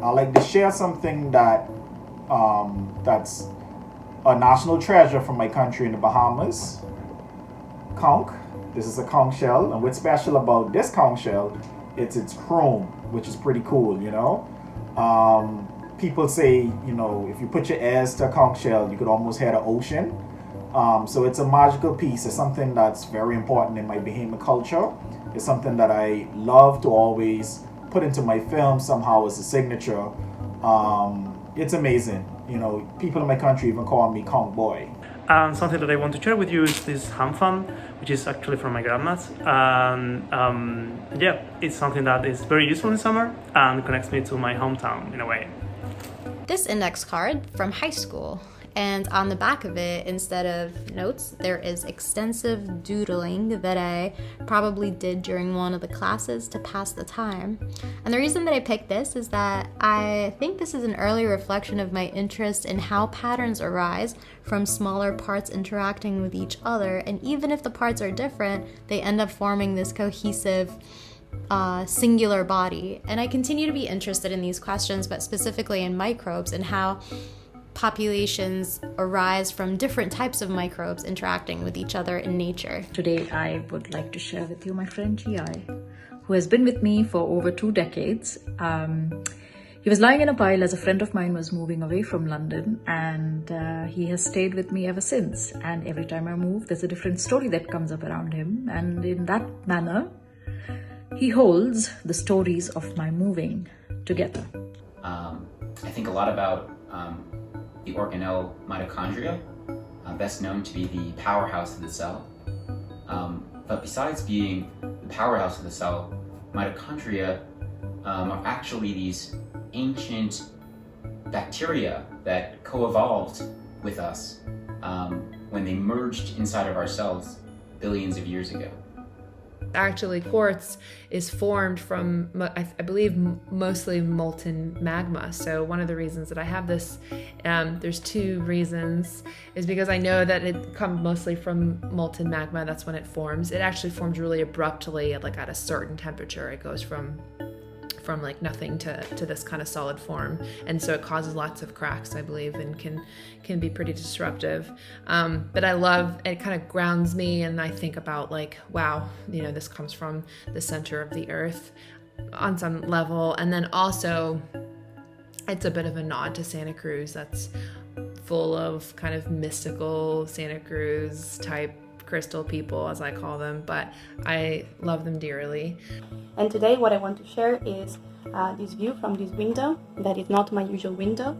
I like to share something that's a national treasure from my country in the Bahamas. Conch. This is a conch shell, and what's special about this conch shell, it's its chrome, which is pretty cool, you know. People say, you know, if you put your ears to a conch shell, you could almost hear the ocean. So it's a magical piece. It's something that's very important in my Bahamian culture. It's something that I love to always put into my film somehow as a signature. It's amazing. You know, people in my country even call me Conch Boy. And something that I want to share with you is this ham fan, which is actually from my grandma's. And yeah, it's something that is very useful in summer and connects me to my hometown in a way. This index card from high school, and on the back of it, instead of notes, there is extensive doodling that I probably did during one of the classes to pass the time. And the reason that I picked this is that I think this is an early reflection of my interest in how patterns arise from smaller parts interacting with each other, and even if the parts are different, they end up forming this cohesive singular body. And I continue to be interested in these questions, but specifically in microbes and how populations arise from different types of microbes interacting with each other in nature. Today I would like to share with you my friend G.I., who has been with me for over 2 decades. He was lying in a pile as a friend of mine was moving away from London, and he has stayed with me ever since. And every time I move, there's a different story that comes up around him, and in that manner he holds the stories of my moving together. I think a lot about the organelle mitochondria, best known to be the powerhouse of the cell. But besides being the powerhouse of the cell, mitochondria are actually these ancient bacteria that co-evolved with us when they merged inside of our cells billions of years ago. Actually, quartz is formed from, I believe, mostly molten magma. So one of the reasons that I have this, there's 2 reasons, is because I know that it comes mostly from molten magma. That's when it forms. It actually forms really abruptly, like at a certain temperature. It goes from like nothing to this kind of solid form, and so it causes lots of cracks, I believe, and can be pretty disruptive. But I love it. Kind of grounds me, and I think about like, wow, you know, this comes from the center of the earth on some level, and then also it's a bit of a nod to Santa Cruz. That's full of kind of mystical Santa Cruz type crystal people, as I call them, but I love them dearly. And today what I want to share is this view from this window that is not my usual window,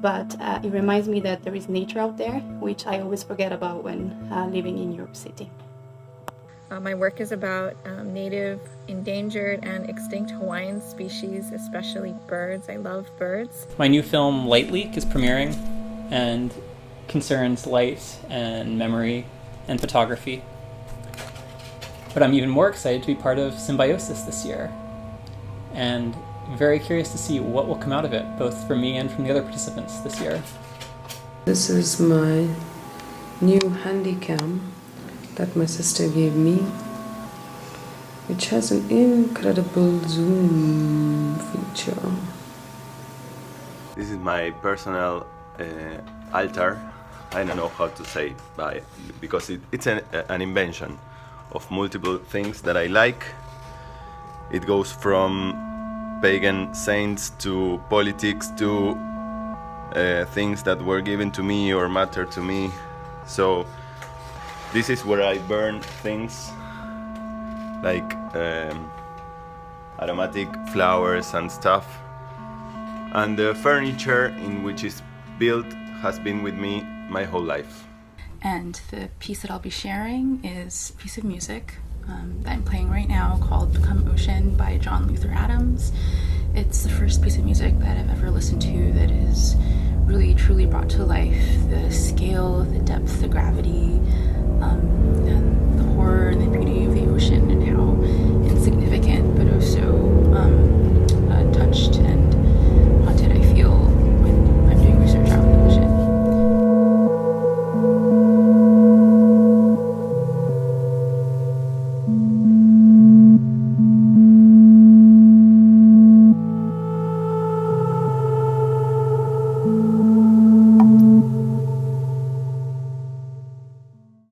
but it reminds me that there is nature out there, which I always forget about when living in New York City. My work is about native, endangered, and extinct Hawaiian species, especially birds. I love birds. My new film, Light Leak, is premiering and concerns light and memory and photography. But I'm even more excited to be part of Symbiosis this year, and very curious to see what will come out of it, both from me and from the other participants this year. This is my new handycam that my sister gave me, which has an incredible zoom feature. This is my personal altar. I don't know how to say it, because it's an invention of multiple things that I like. It goes from pagan saints to politics to things that were given to me or matter to me. So this is where I burn things like aromatic flowers and stuff. And the furniture in which it's built has been with me my whole life. And the piece that I'll be sharing is a piece of music that I'm playing right now called Become Ocean by John Luther Adams. It's the first piece of music that I've ever listened to that is really truly brought to life the scale, the depth, the gravity, and the horror and the beauty of the ocean, and how